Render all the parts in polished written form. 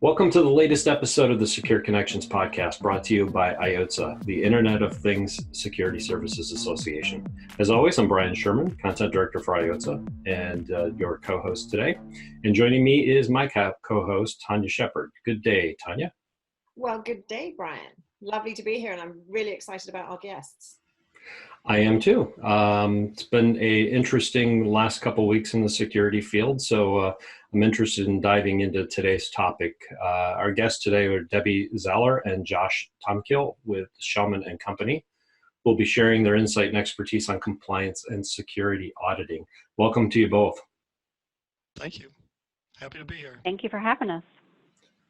Welcome to the latest episode of the Secure Connections podcast, brought to you by IoTSSA, the Internet of Things Security Services Association. As always, I'm Brian Schellman, Content Director for IoTSSA, and your co-host today. And joining me is my co-host, Tania Shepard. Good day, Tania. Well, good day, Brian. Lovely to be here, and I'm really excited about our guests. I am too. It's been an interesting last couple of weeks in the security field, so I'm interested in diving into today's topic. Our guests today are Debbie Zaller and Josh Tomkiel with Schellman and Company. We'll be sharing their insight and expertise on compliance and security auditing. Welcome to you both. Thank you. Happy to be here. Thank you for having us.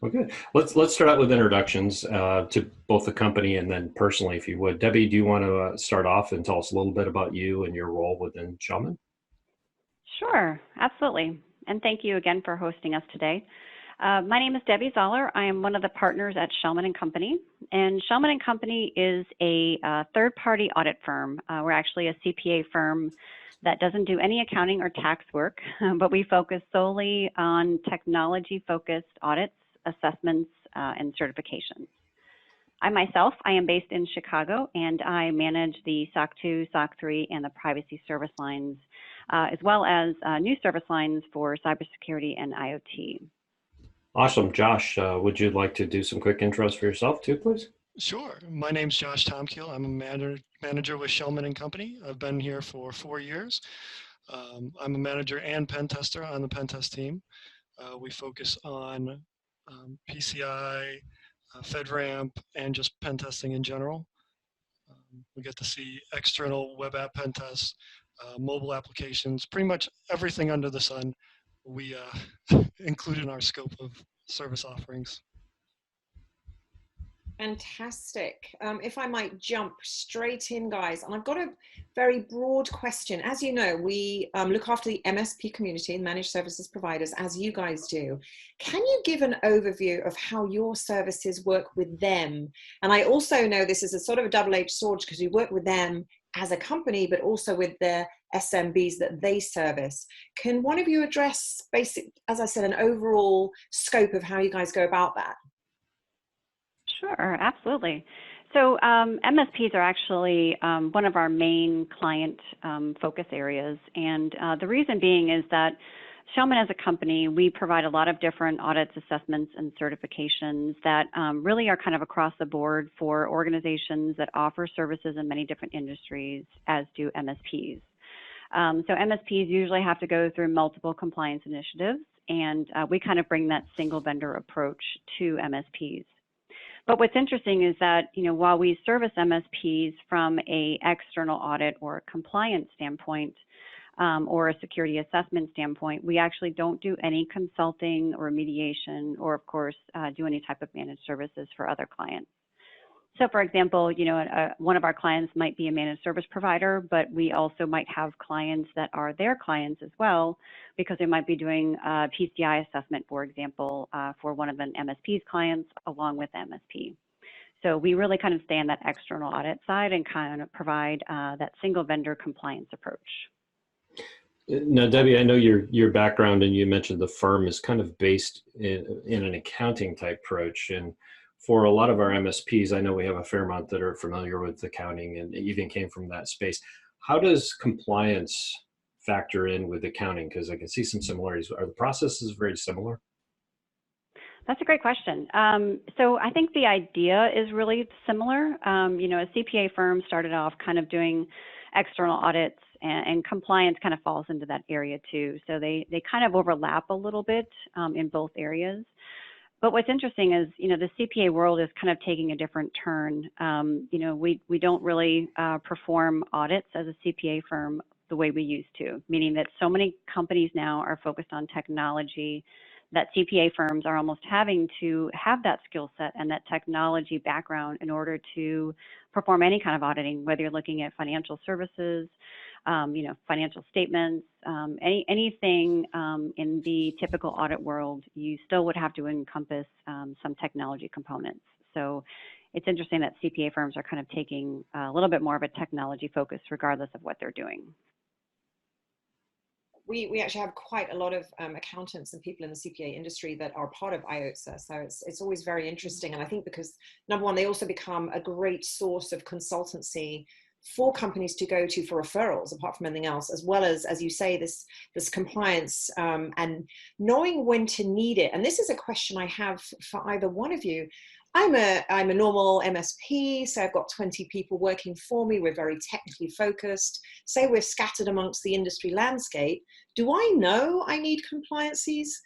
Well, good. Let's start out with introductions to both the company and then personally, if you would. Debbie, do you want to start off and tell us a little bit about you and your role within Schellman? Sure, absolutely. And thank you again for hosting us today. My name is Debbie Zaller. I am one of the partners at Schellman and Company. And Schellman and Company is a third-party audit firm. We're actually a CPA firm that doesn't do any accounting or tax work, but we focus solely on technology-focused audits, assessments, and certifications. I am based in Chicago, and I manage the SOC 2, SOC 3, and the privacy service lines, as well as new service lines for cybersecurity and IoT. Awesome. Josh, would you like to do some quick intros for yourself too, please? Sure. My name's Josh Tomkiel. I'm a manager with Schellman and Company. I've been here for 4 years. I'm a manager and pen tester on the Pentest team. We focus on PCI, FedRAMP, and just pen testing in general. We get to see external web app pen tests, mobile applications, pretty much everything under the sun we include in our scope of service offerings. Fantastic. If I might jump straight in, guys, and I've got a very broad question. As you know, we look after the MSP community and managed services providers, as you guys do. Can you give an overview of how your services work with them? And I also know this is a sort of a double-edged sword because we work with them as a company, but also with the SMBs that they service. Can one of you address as I said, an overall scope of how you guys go about that? Sure, absolutely. So MSPs are actually one of our main client focus areas. And the reason being is that Schellman as a company, we provide a lot of different audits, assessments, and certifications that really are kind of across the board for organizations that offer services in many different industries, as do MSPs. So MSPs usually have to go through multiple compliance initiatives, and we kind of bring that single vendor approach to MSPs. But what's interesting is that, while we service MSPs from an external audit or a compliance standpoint or a security assessment standpoint, we actually don't do any consulting or remediation or, of course, do any type of managed services for other clients. So, for example, one of our clients might be a managed service provider, but we also might have clients that are their clients as well, because they might be doing a PCI assessment, for example, for one of an MSP's clients along with MSP. So we really kind of stay on that external audit side and kind of provide that single vendor compliance approach. Now, Debbie, I know your background, and you mentioned the firm is kind of based in an accounting type approach. And for a lot of our MSPs, I know we have a fair amount that are familiar with accounting and even came from that space. How does compliance factor in with accounting? Because I can see some similarities. Are the processes very similar? That's a great question. So I think the idea is really similar. A CPA firm started off kind of doing external audits, and compliance kind of falls into that area too. So they kind of overlap a little bit in both areas. But what's interesting is, the CPA world is kind of taking a different turn. We don't really perform audits as a CPA firm the way we used to, meaning that so many companies now are focused on technology that CPA firms are almost having to have that skill set and that technology background in order to perform any kind of auditing, whether you're looking at financial services, financial statements, anything in the typical audit world, you still would have to encompass some technology components. So it's interesting that CPA firms are kind of taking a little bit more of a technology focus regardless of what they're doing. we actually have quite a lot of accountants and people in the CPA industry that are part of IoTSSA. So it's always very interesting. And I think because, number one, they also become a great source of consultancy for companies to go to for referrals, apart from anything else, as well as you say, this compliance and knowing when to need it. And this is a question I have for either one of you. I'm a normal MSP, so I've got 20 people working for me. We're very technically focused. Say we're scattered amongst the industry landscape. Do I know I need compliances?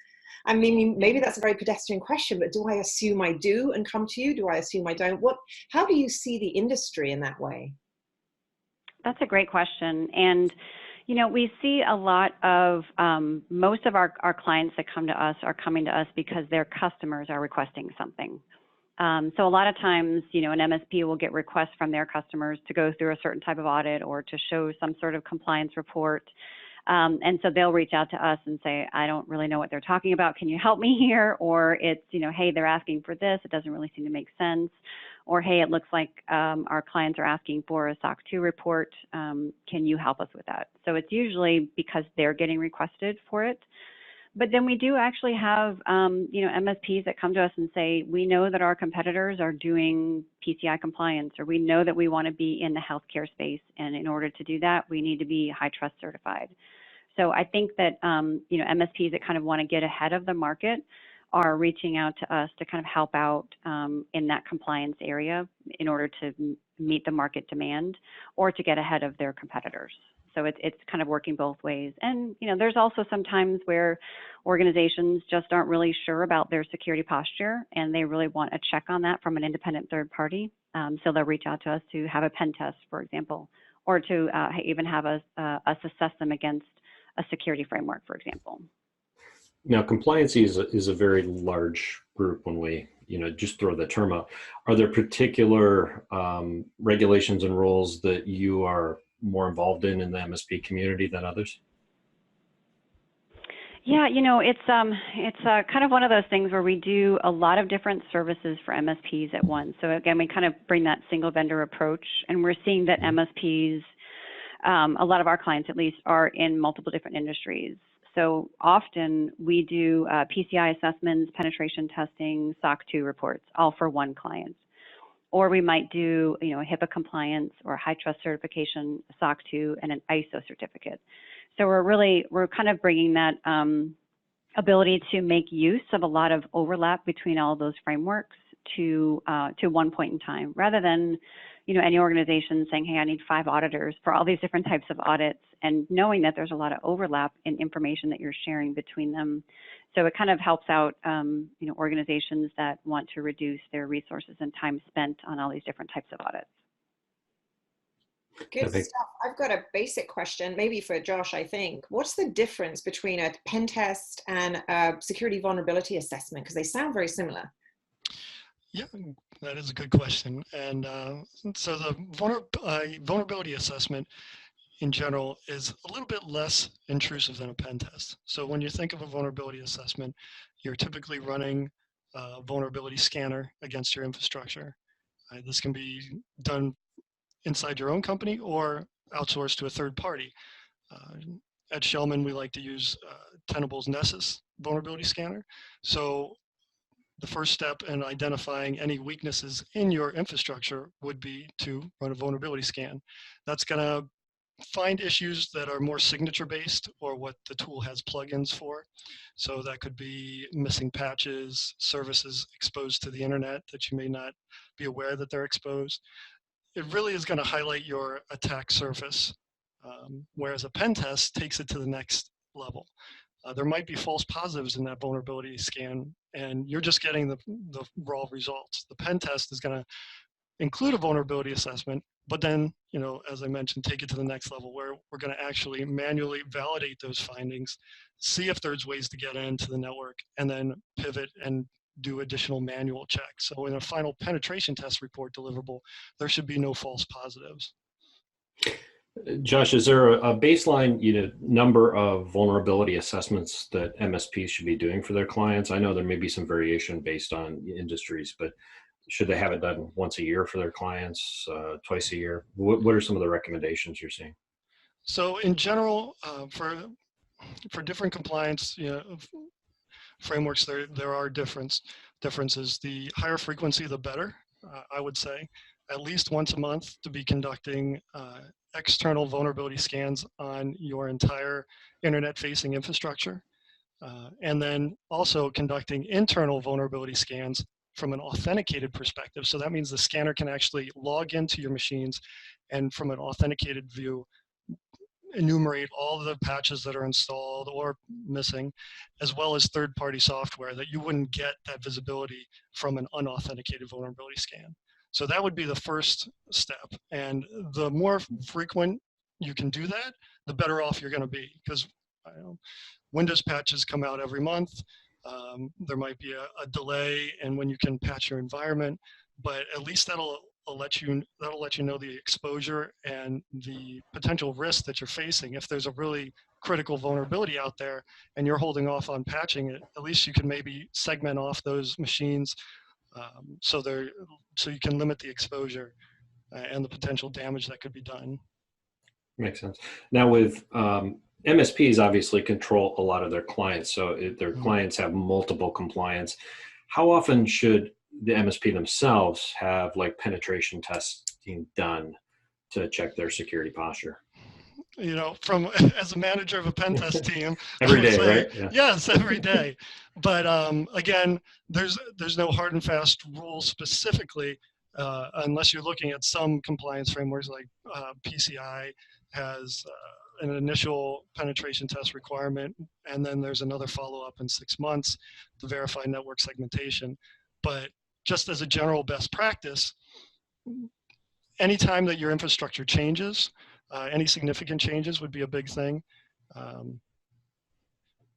I mean, maybe that's a very pedestrian question, but do I assume I do and come to you? Do I assume I don't? How do you see the industry in that way? That's a great question. And, you know, we see a lot of, most of our clients that come to us are coming to us because their customers are requesting something. So a lot of times, you know, an MSP will get requests from their customers to go through a certain type of audit or to show some sort of compliance report. And so they'll reach out to us and say, I don't really know what they're talking about. Can you help me here? Or it's, you know, hey, they're asking for this. It doesn't really seem to make sense. Or, hey, it looks like our clients are asking for a SOC 2 report. Can you help us with that? So it's usually because they're getting requested for it. But then we do actually have, you know, MSPs that come to us and say, we know that our competitors are doing PCI compliance, or we know that we want to be in the healthcare space. And in order to do that, we need to be high trust certified. So I think that, you know, MSPs that kind of want to get ahead of the market are reaching out to us to kind of help out in that compliance area in order to meet the market demand or to get ahead of their competitors. So it's kind of working both ways. And, you know, there's also some times where organizations just aren't really sure about their security posture and they really want a check on that from an independent third party. So they'll reach out to us to have a pen test, for example, or to even have us assess them against a security framework, for example. Now, compliance is a very large group when we, you know, just throw the term out. Are there particular regulations and rules that you are more involved in the MSP community than others? Yeah, you know, it's kind of one of those things where we do a lot of different services for MSPs at once. So again, we kind of bring that single vendor approach, and we're seeing that MSPs, a lot of our clients at least, are in multiple different industries. So often we do PCI assessments, penetration testing, SOC 2 reports, all for one client. Or we might do, you know, a HIPAA compliance or high trust certification, SOC 2, and an ISO certificate. So we're kind of bringing that ability to make use of a lot of overlap between all of those frameworks to one point in time, rather than, you know, any organization saying, hey, I need 5 auditors for all these different types of audits, and knowing that there's a lot of overlap in information that you're sharing between them. So it kind of helps out, you know, organizations that want to reduce their resources and time spent on all these different types of audits. Good stuff. I've got a basic question, maybe for Josh, I think. What's the difference between a pen test and a security vulnerability assessment? Because they sound very similar. Yeah, that is a good question. And so the vulnerability assessment in general is a little bit less intrusive than a pen test. So when you think of a vulnerability assessment, you're typically running a vulnerability scanner against your infrastructure. This can be done inside your own company or outsourced to a third party. At Schellman, we like to use Tenable's Nessus vulnerability scanner. So the first step in identifying any weaknesses in your infrastructure would be to run a vulnerability scan. That's going to find issues that are more signature based or what the tool has plugins for. So that could be missing patches, services exposed to the internet that you may not be aware that they're exposed. It really is going to highlight your attack surface, whereas a pen test takes it to the next level. There might be false positives in that vulnerability scan, and you're just getting the raw results. The pen test is going to include a vulnerability assessment, but then, you know, as I mentioned, take it to the next level where we're going to actually manually validate those findings, see if there's ways to get into the network, and then pivot and do additional manual checks. So in a final penetration test report deliverable, there should be no false positives. Josh, is there a baseline, you know, number of vulnerability assessments that MSPs should be doing for their clients? I know there may be some variation based on industries, but should they have it done once a year for their clients, twice a year? What are some of the recommendations you're seeing? So in general, for for different compliance, frameworks, there are differences. The higher frequency, the better, I would say. At least once a month to be conducting external vulnerability scans on your entire internet-facing infrastructure. And then also conducting internal vulnerability scans from an authenticated perspective. So that means the scanner can actually log into your machines and from an authenticated view, enumerate all of the patches that are installed or missing, as well as third-party software that you wouldn't get that visibility from an unauthenticated vulnerability scan. So that would be the first step. And the more frequent you can do that, the better off you're going to be, because Windows patches come out every month. There might be a delay in when you can patch your environment, but at least that'll let you know the exposure and the potential risk that you're facing. If there's a really critical vulnerability out there and you're holding off on patching it, at least you can maybe segment off those machines so you can limit the exposure and the potential damage that could be done. Makes sense. Now with MSPs obviously control a lot of their clients, so their clients have multiple compliance. How often should the MSP themselves have like penetration testing done to check their security posture? As a manager of a pen test team, every day, right? Yeah. Yes, every day. But again, there's no hard and fast rule specifically, unless you're looking at some compliance frameworks like PCI has an initial penetration test requirement, and then there's another follow-up in 6 months to verify network segmentation. But just as a general best practice, anytime that your infrastructure changes, any significant changes would be a big thing.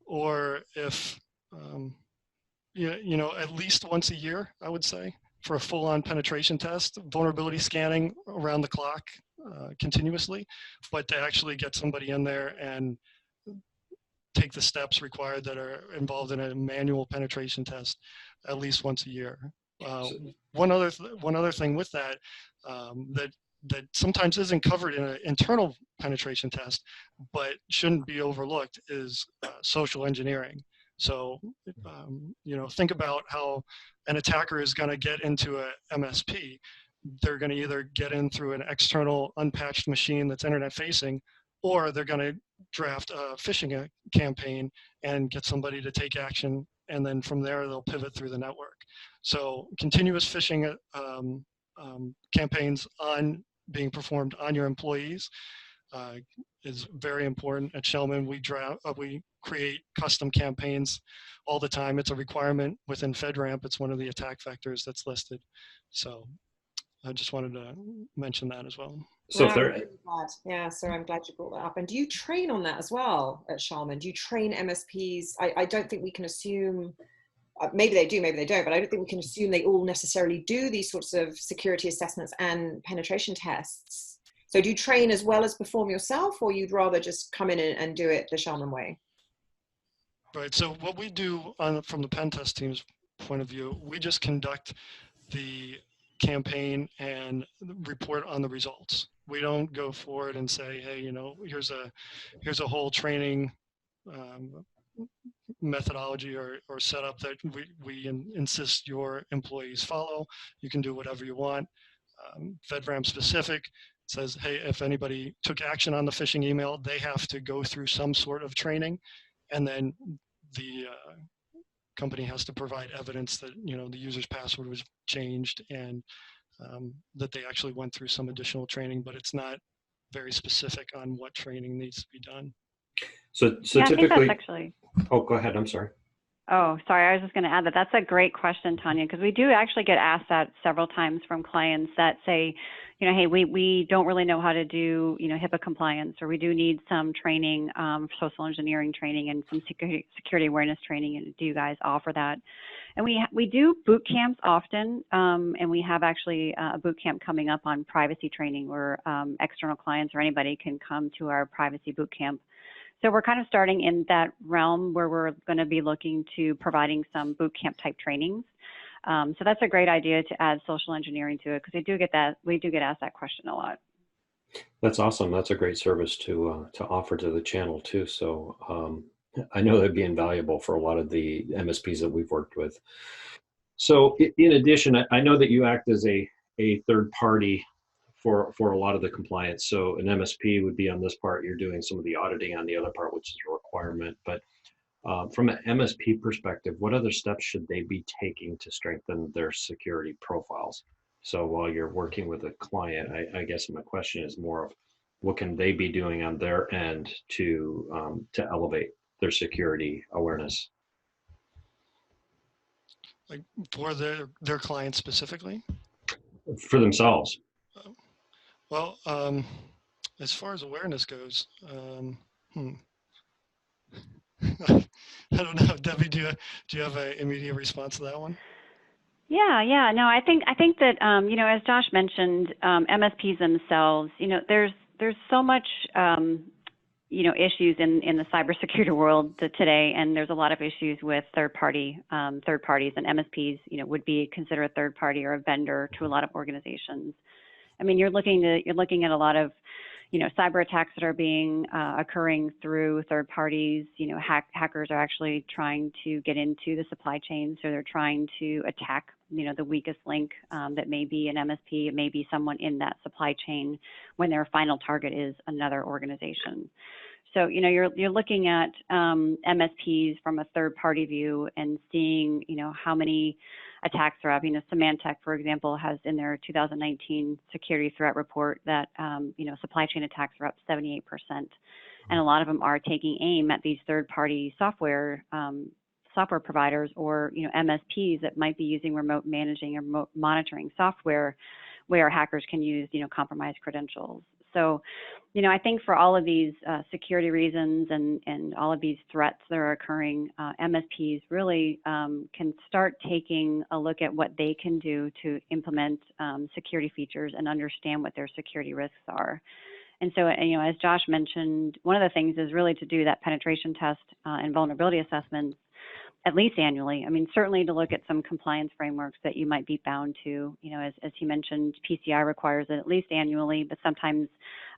Or if, at least once a year, I would say, for a full-on penetration test, vulnerability scanning around the clock continuously, but to actually get somebody in there and take the steps required that are involved in a manual penetration test at least once a year. One other thing with that, that sometimes isn't covered in an internal penetration test, but shouldn't be overlooked, is social engineering. So, think about how an attacker is going to get into a MSP. They're going to either get in through an external unpatched machine that's internet facing, or they're going to draft a phishing campaign and get somebody to take action, and then from there they'll pivot through the network. So continuous phishing campaigns being performed on your employees is very important. At Schellman, we create custom campaigns all the time. It's a requirement within FedRAMP. It's one of the attack vectors that's listed. So I just wanted to mention that as well. So I'm glad you brought that up. And do you train on that as well at Schellman? Do you train MSPs? I don't think we can assume, maybe they do, maybe they don't, but I don't think we can assume they all necessarily do these sorts of security assessments and penetration tests. So do you train as well as perform yourself, or you'd rather just come in and do it the Schellman way? Right, so what we do from the pen test team's point of view, we just conduct the campaign and report on the results. We don't go forward and say, hey, here's a whole training methodology or setup that we insist your employees follow. You can do whatever you want. FedRAMP specific says, hey, if anybody took action on the phishing email, they have to go through some sort of training, and then the company has to provide evidence that the user's password was changed and that they actually went through some additional training, but it's not very specific on what training needs to be done. So yeah, typically, I think that's actually. Oh, go ahead. I'm sorry. Oh, sorry. I was just going to add that that's a great question, Tania, because we do actually get asked that several times from clients that say, hey, we don't really know how to do, HIPAA compliance, or we do need some training, social engineering training and some security awareness training. And do you guys offer that? And we do boot camps often, and we have actually a boot camp coming up on privacy training where external clients or anybody can come to our privacy boot camp. So we're kind of starting in that realm where we're going to be looking to providing some boot camp type trainings. So that's a great idea to add social engineering to it, because we do get asked that question a lot. That's awesome. That's a great service to offer to the channel too. So I know that'd be invaluable for a lot of the MSPs that we've worked with. So in addition, I know that you act as a third party for a lot of the compliance. So an MSP would be on this part. You're doing some of the auditing on the other part, which is a requirement. But from an MSP perspective, what other steps should they be taking to strengthen their security profiles? So while you're working with a client, I guess my question is more of what can they be doing on their end to elevate their security awareness Like for their clients specifically? for themselves? Well, as far as awareness goes, I don't know, Debbie. Do you have an immediate response to that one? Yeah. No, I think that as Josh mentioned, MSPs themselves, there's so much issues in the cybersecurity world today, and there's a lot of issues with third parties, and MSPs, would be considered a third party or a vendor to a lot of organizations. I mean, you're looking at a lot of cyber attacks that are being occurring through third parties. Hackers are actually trying to get into the supply chain, so they're trying to attack the weakest link that may be an MSP, it may be someone in that supply chain when their final target is another organization. So you're looking at MSPs from a third party view and seeing how many attacks are up. Symantec, for example, has in their 2019 security threat report that supply chain attacks are up 78%, and a lot of them are taking aim at these third-party software providers or MSPs that might be using remote managing or remote monitoring software where hackers can use compromised credentials. So, I think for all of these security reasons and all of these threats that are occurring, MSPs really can start taking a look at what they can do to implement security features and understand what their security risks are. And so, as Josh mentioned, one of the things is really to do that penetration test and vulnerability assessments at least annually. I mean, certainly to look at some compliance frameworks that you might be bound to. As he mentioned, PCI requires it at least annually, but sometimes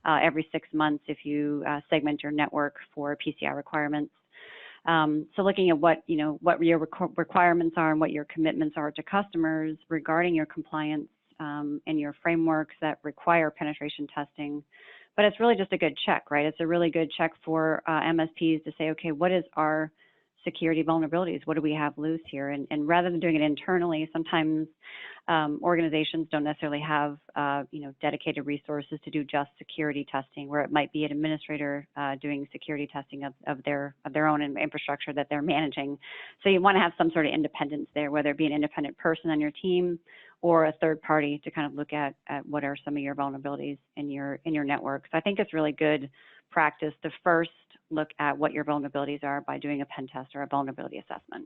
every 6 months if you segment your network for PCI requirements. So looking at what your requirements are and what your commitments are to customers regarding your compliance and your frameworks that require penetration testing. But it's really just a good check, right? It's a really good check for MSPs to say, okay, what is our security vulnerabilities? What do we have loose here? And rather than doing it internally, sometimes organizations don't necessarily have dedicated resources to do just security testing, where it might be an administrator doing security testing of their own infrastructure that they're managing. So you want to have some sort of independence there, whether it be an independent person on your team or a third party to kind of look at what are some of your vulnerabilities in your network. So I think it's really good practice to first look at what your vulnerabilities are by doing a pen test or a vulnerability assessment.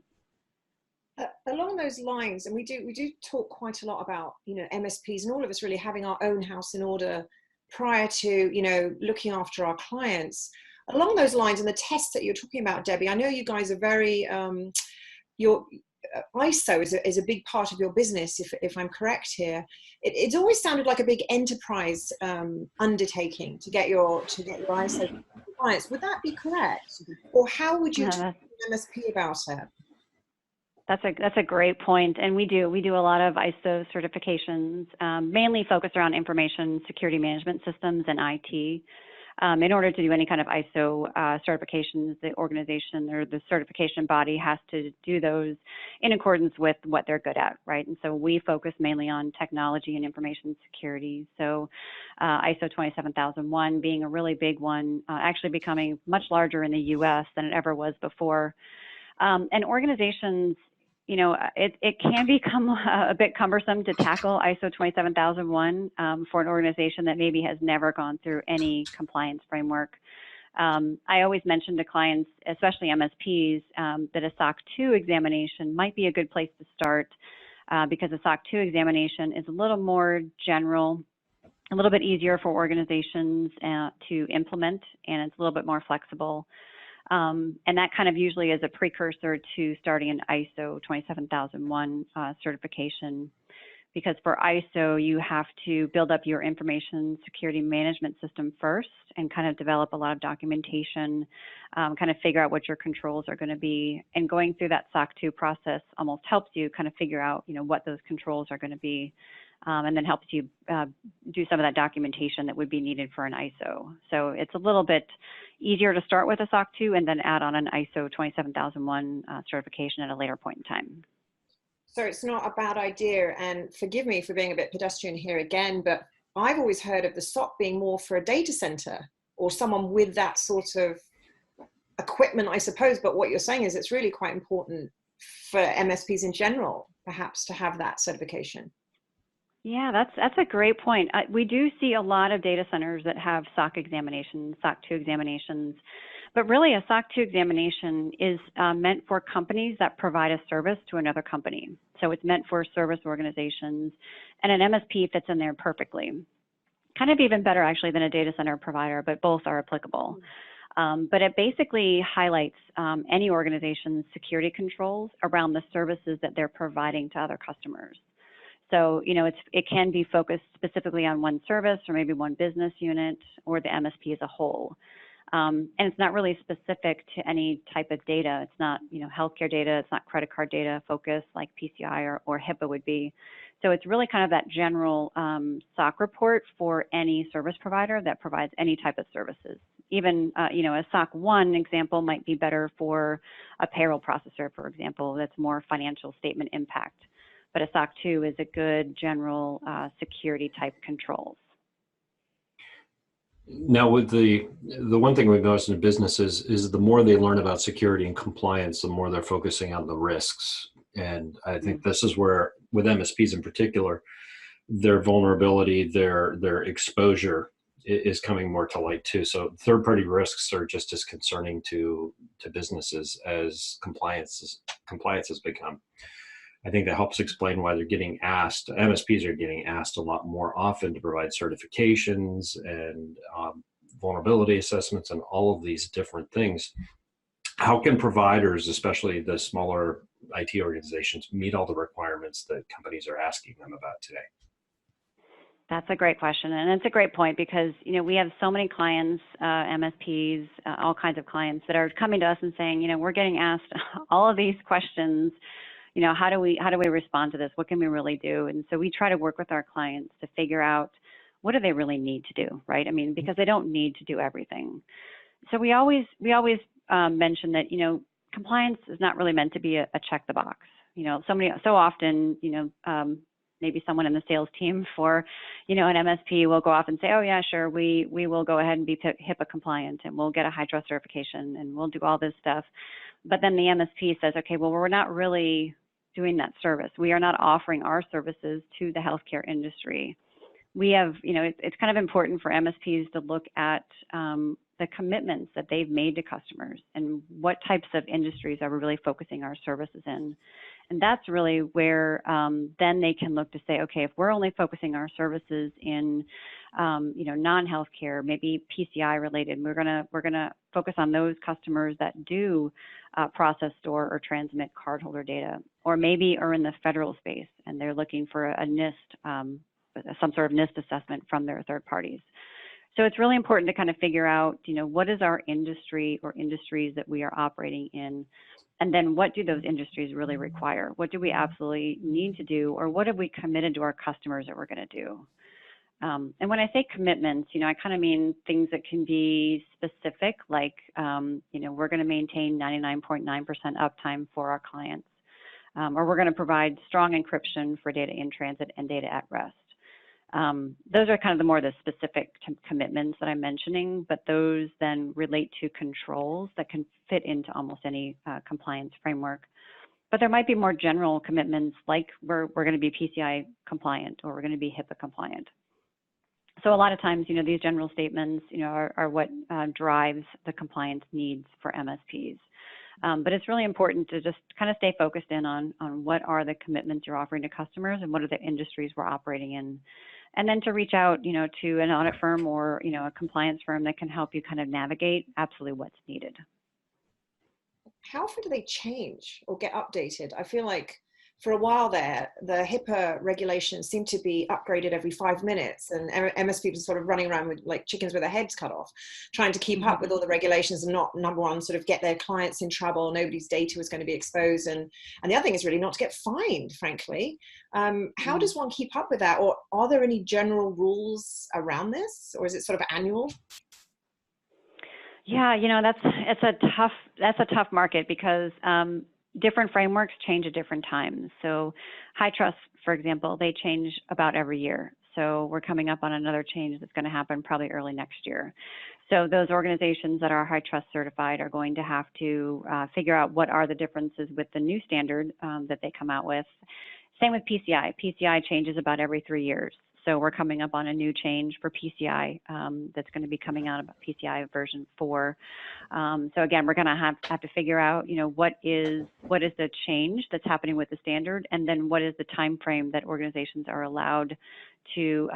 Along those lines, and we do talk quite a lot about MSPs and all of us really having our own house in order prior to looking after our clients. Along those lines, and the tests that you're talking about, Debbie, I know you guys are very your ISO is a big part of your business, if I'm correct here. It's always sounded like a big enterprise undertaking to get your ISO compliance. Would that be correct? Or how would you talk to an MSP about it? That's a great point, and we do a lot of ISO certifications, mainly focused around information security management systems and IT. In order to do any kind of ISO certifications, the organization or the certification body has to do those in accordance with what they're good at, right? And so we focus mainly on technology and information security. So ISO 27001 being a really big one, actually becoming much larger in the US than it ever was before. And organizations, it can become a bit cumbersome to tackle ISO 27001 for an organization that maybe has never gone through any compliance framework. I always mention to clients, especially MSPs, that a SOC 2 examination might be a good place to start because a SOC 2 examination is a little more general, a little bit easier for organizations to implement, and it's a little bit more flexible. And that kind of usually is a precursor to starting an ISO 27001 certification, because for ISO, you have to build up your information security management system first and kind of develop a lot of documentation, kind of figure out what your controls are going to be. And going through that SOC 2 process almost helps you kind of figure out, what those controls are going to be, and then helps you do some of that documentation that would be needed for an ISO. So it's a little bit easier to start with a SOC 2 and then add on an ISO 27001 certification at a later point in time. So it's not a bad idea, and forgive me for being a bit pedestrian here again, but I've always heard of the SOC being more for a data center or someone with that sort of equipment, I suppose. But what you're saying is it's really quite important for MSPs in general, perhaps, to have that certification. Yeah, that's a great point. We do see a lot of data centers that have SOC examinations, SOC 2 examinations, but really a SOC 2 examination is meant for companies that provide a service to another company. So it's meant for service organizations, and an MSP fits in there perfectly. Kind of even better actually than a data center provider, but both are applicable. But it basically highlights any organization's security controls around the services that they're providing to other customers. So, it can be focused specifically on one service or maybe one business unit or the MSP as a whole. And it's not really specific to any type of data. It's not, healthcare data. It's not credit card data focused like PCI or HIPAA would be. So it's really kind of that general SOC report for any service provider that provides any type of services. Even, a SOC 1 example might be better for a payroll processor, for example, that's more financial statement impact. But a SOC 2 is a good general security type controls. Now, with the one thing we've noticed in businesses is the more they learn about security and compliance, the more they're focusing on the risks. And I think this is where, with MSPs in particular, their vulnerability, their exposure is coming more to light too. So third-party risks are just as concerning to businesses as compliance has become. I think that helps explain why they're getting asked, MSPs are getting asked a lot more often to provide certifications and vulnerability assessments and all of these different things. How can providers, especially the smaller IT organizations, meet all the requirements that companies are asking them about today? That's a great question, and it's a great point because we have so many clients, MSPs, all kinds of clients that are coming to us and saying, we're getting asked all of these questions. How do we respond to this? What can we really do? And so we try to work with our clients to figure out what do they really need to do, right? I mean, because they don't need to do everything. So we always mention that compliance is not really meant to be a check the box. So often maybe someone in the sales team for an MSP will go off and say, oh yeah, sure, we will go ahead and be HIPAA compliant and we'll get a high trust certification and we'll do all this stuff. But then the MSP says, okay, well, we're not really doing that service. We are not offering our services to the healthcare industry. We have, it's kind of important for MSPs to look at the commitments that they've made to customers and what types of industries are we really focusing our services in. And that's really where then they can look to say, okay, if we're only focusing our services in, non-healthcare, maybe PCI related, we're gonna focus on those customers that do process, store, or transmit cardholder data, or maybe are in the federal space and they're looking for a NIST, some sort of NIST assessment from their third parties. So it's really important to kind of figure out, what is our industry or industries that we are operating in, and then what do those industries really require? What do we absolutely need to do, or what have we committed to our customers that we're going to do? And when I say commitments, I kind of mean things that can be specific, like, we're going to maintain 99.9% uptime for our clients, or we're going to provide strong encryption for data in transit and data at rest. Those are kind of the specific commitments that I'm mentioning, but those then relate to controls that can fit into almost any compliance framework. But there might be more general commitments like we're going to be PCI compliant or we're going to be HIPAA compliant. So a lot of times, these general statements, are what drives the compliance needs for MSPs. But it's really important to just kind of stay focused in on what are the commitments you're offering to customers and what are the industries we're operating in. And then to reach out, to an audit firm or, a compliance firm that can help you kind of navigate absolutely what's needed. How often do they change or get updated? I feel like for a while there, the HIPAA regulations seem to be upgraded every 5 minutes, and MSPs are sort of running around with like chickens with their heads cut off, trying to keep up with all the regulations and not, number one, sort of get their clients in trouble. Nobody's data was going to be exposed. And the other thing is really not to get fined, frankly. How does one keep up with that? Or are there any general rules around this? Or is it sort of annual? Yeah, you know, that's a tough market because different frameworks change at different times. So high trust, for example, they change about every year. So we're coming up on another change that's going to happen probably early next year. So those organizations that are high trust certified are going to have to figure out what are the differences with the new standard that they come out with. Same with PCI. PCI changes about every 3 years. So we're coming up on a new change for PCI that's going to be coming out about PCI version 4. So again, we're going to have to figure out, you know, what is the change that's happening with the standard, and then what is the time frame that organizations are allowed to,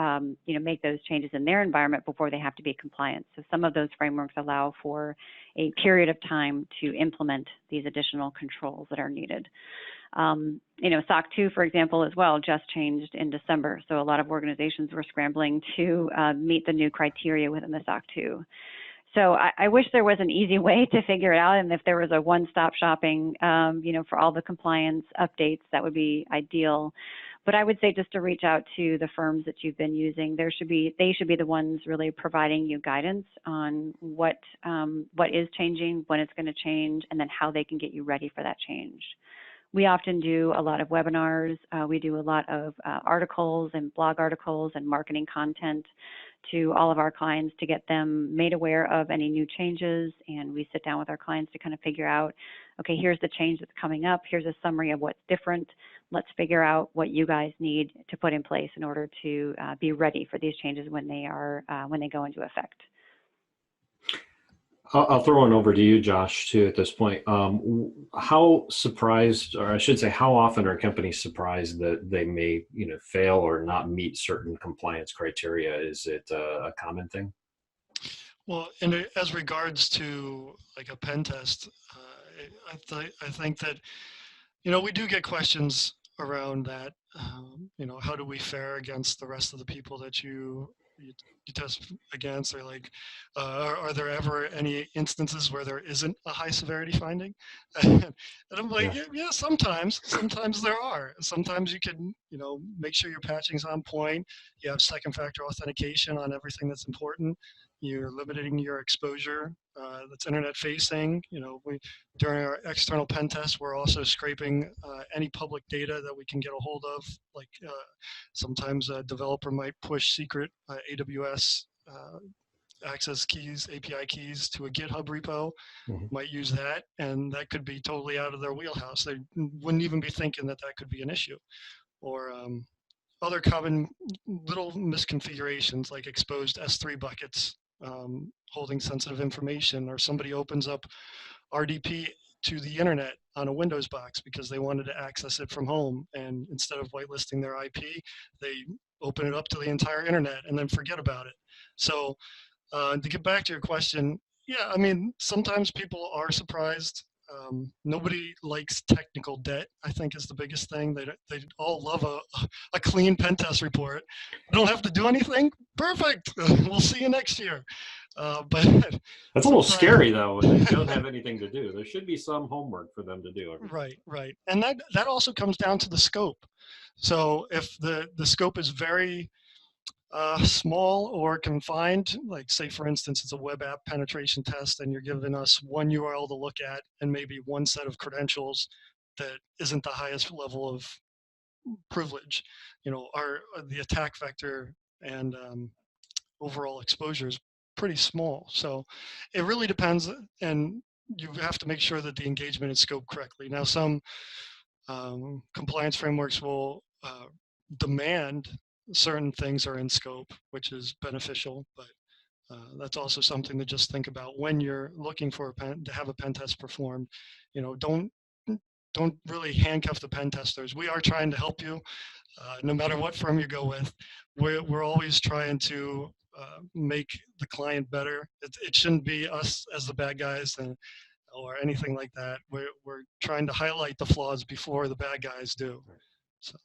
you know, make those changes in their environment before they have to be compliant. So some of those frameworks allow for a period of time to implement these additional controls that are needed. You know, SOC 2, for example, as well, just changed in December. So a lot of organizations were scrambling to meet the new criteria within the SOC 2. So I wish there was an easy way to figure it out, and if there was a one-stop shopping, you know, for all the compliance updates, that would be ideal. But I would say just to reach out to the firms that you've been using. They should be the ones really providing you guidance on what is changing, when it's going to change, and then how they can get you ready for that change. We often do a lot of webinars. We do a lot of articles and blog articles and marketing content to all of our clients to get them made aware of any new changes. And we sit down with our clients to kind of figure out, okay, here's the change that's coming up. Here's a summary of what's different. Let's figure out what you guys need to put in place in order to be ready for these changes when they go into effect. I'll throw one over to you, Josh, too, at this point. How surprised, or I should say, how often are companies surprised that they may, you know, fail or not meet certain compliance criteria? Is it a common thing? Well, as regards to like a pen test, I think that, you know, we do get questions around that. You know, how do we fare against the rest of the people that you test against? Or like, are there ever any instances where there isn't a high severity finding? And I'm like, yeah, sometimes there are. Sometimes you can, you know, make sure your patching's on point. You have second factor authentication on everything that's important. You're limiting your exposure that's internet facing. You know, during our external pen test, we're also scraping any public data that we can get a hold of. Like sometimes a developer might push secret AWS access keys, API keys to a GitHub repo, might use that, and that could be totally out of their wheelhouse. They wouldn't even be thinking that that could be an issue. Or other common little misconfigurations like exposed S3 buckets holding sensitive information, or somebody opens up RDP to the internet on a Windows box because they wanted to access it from home, and instead of whitelisting their IP, they open it up to the entire internet and then forget about it. So to get back to your question, yeah, I mean, sometimes people are surprised. Nobody likes technical debt, I think, is the biggest thing. They all love a clean pen test report. We don't have to do anything. Perfect. We'll see you next year. But that's a little scary, though, when they don't have anything to do. There should be some homework for them to do. Right. And that also comes down to the scope. So if the scope is very small or confined, like say for instance it's a web app penetration test and you're giving us one URL to look at and maybe one set of credentials that isn't the highest level of privilege, you know, the attack vector and overall exposure is pretty small. So it really depends, and you have to make sure that the engagement is scoped correctly. Now some compliance frameworks will demand certain things are in scope, which is beneficial, but that's also something to just think about when you're looking for to have a pen test performed. You know, don't really handcuff the pen testers. We are trying to help you, no matter what firm you go with. We're always trying to make the client better. It shouldn't be us as the bad guys, and or anything like that. We're trying to highlight the flaws before the bad guys do. So.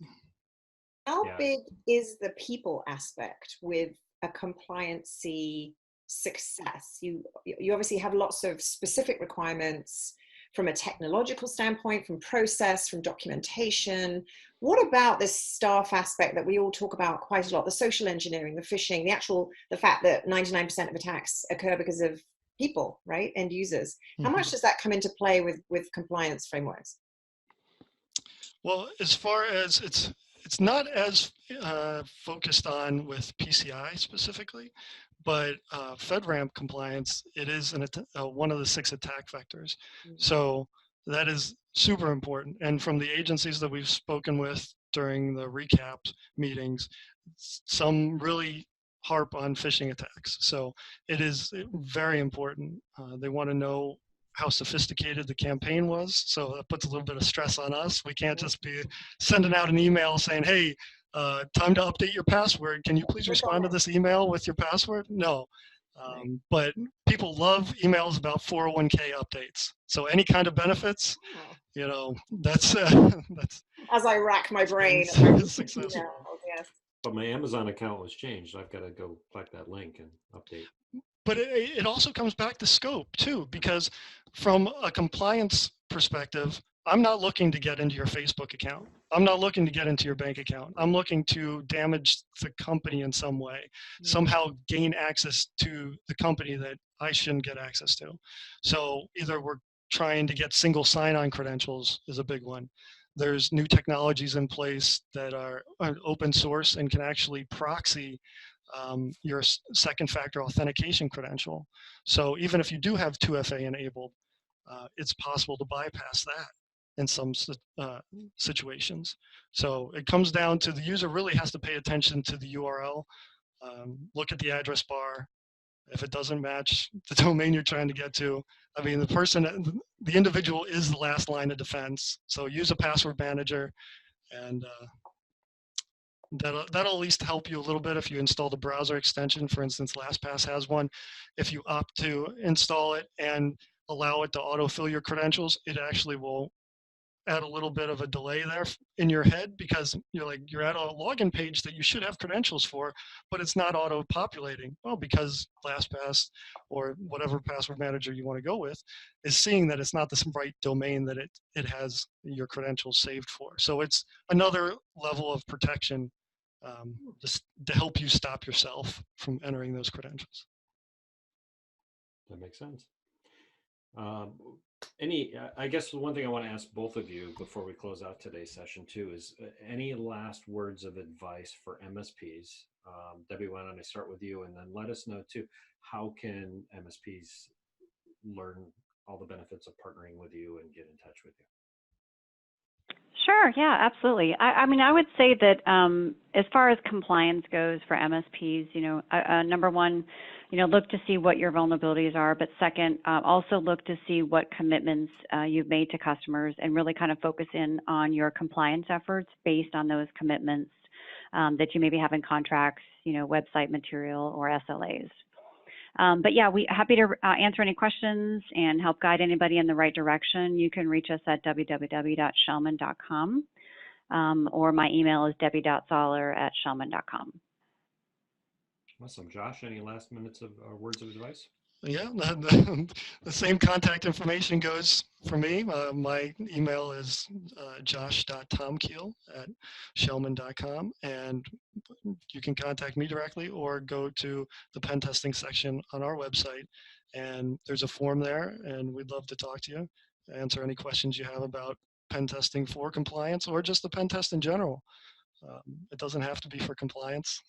How Yeah. big is the people aspect with a compliancy success? You obviously have lots of specific requirements from a technological standpoint, from process, from documentation. What about this staff aspect that we all talk about quite a lot, the social engineering, the phishing, the fact that 99% of attacks occur because of people, right? End users. How much does that come into play with compliance frameworks? Well, as far as it's not as focused on with PCI specifically, but FedRAMP compliance, it is one of the 6 attack vectors. So that is super important. And from the agencies that we've spoken with during the recap meetings, some really harp on phishing attacks. So it is very important. They want to know how sophisticated the campaign was. So that puts a little bit of stress on us. We can't just be sending out an email saying, hey, time to update your password. Can you please respond to this email with your password? No. But people love emails about 401k updates. So any kind of benefits, you know, that's as I rack my brain. Successful. Yes. But my Amazon account was changed. I've got to go click that link and update. But it also comes back to scope too, because from a compliance perspective, I'm not looking to get into your Facebook account. I'm not looking to get into your bank account. I'm looking to damage the company in some way, somehow gain access to the company that I shouldn't get access to. So either we're trying to get single sign-on credentials is a big one. There's new technologies in place that are open source and can actually proxy your second factor authentication credential. So even if you do have 2FA enabled, it's possible to bypass that in some situations. So it comes down to the user really has to pay attention to the URL, look at the address bar. If it doesn't match the domain you're trying to get to, I mean, the individual is the last line of defense. So use a password manager, and that'll at least help you a little bit if you install the browser extension. For instance, LastPass has one. If you opt to install it and allow it to autofill your credentials, it actually will add a little bit of a delay there in your head, because you're at a login page that you should have credentials for, but it's not auto-populating. Well, because LastPass or whatever password manager you want to go with is seeing that it's not the right domain that it has your credentials saved for. So it's another level of protection just to help you stop yourself from entering those credentials. That makes sense. I guess the one thing I want to ask both of you before we close out today's session too is any last words of advice for MSPs? Debbie, why don't I start with you, and then let us know too, how can MSPs learn all the benefits of partnering with you and get in touch with you? Sure, yeah, absolutely. I mean, I would say that as far as compliance goes for MSPs, number one, look to see what your vulnerabilities are, but second, also look to see what commitments you've made to customers, and really kind of focus in on your compliance efforts based on those commitments that you maybe have in contracts, website material or SLAs. But yeah, we're happy to answer any questions and help guide anybody in the right direction. You can reach us at www.schellman.com, or my email is debbie.zaller@schellman.com. Awesome. Josh, any last minutes of words of advice? Yeah, the same contact information goes for me. My email is josh.tomkiel@schellman.com, and you can contact me directly or go to the pen testing section on our website, and there's a form there, and we'd love to talk to you, answer any questions you have about pen testing for compliance or just the pen test in general. It doesn't have to be for compliance.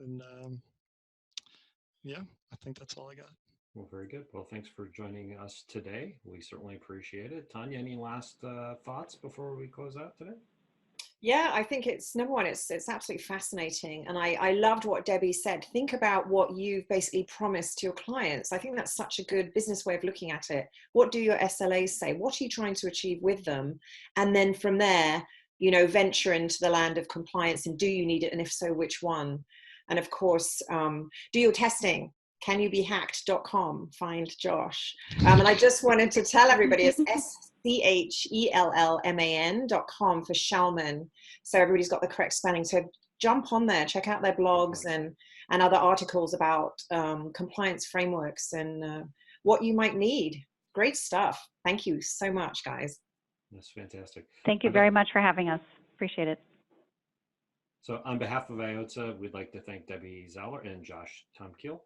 And yeah, I think that's all I got. Well, very good. Well, thanks for joining us today. We certainly appreciate it. Tania, any last thoughts before we close out today? Yeah, I think it's number one, it's absolutely fascinating. And I loved what Debbie said. Think about what you've basically promised to your clients. I think that's such a good business way of looking at it. What do your SLAs say? What are you trying to achieve with them? And then from there, venture into the land of compliance, and do you need it? And if so, which one? And of course, do your testing. canyoubehacked.com. Find Josh. And I just wanted to tell everybody it's SCHELLLMAN.com for Schellman. So everybody's got the correct spelling. So jump on there, check out their blogs and other articles about compliance frameworks and what you might need. Great stuff. Thank you so much, guys. That's fantastic. Thank you very much for having us. Appreciate it. So on behalf of IoTSSA, we'd like to thank Debbie Zaller and Josh Tomkiel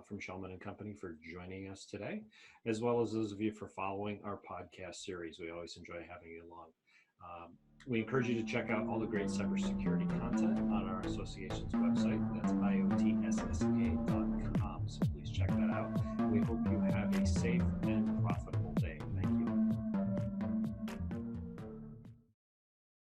from Schellman and Company for joining us today, as well as those of you for following our podcast series. We always enjoy having you along. We encourage you to check out all the great cybersecurity content on our association's website. That's IoTSSA.com. So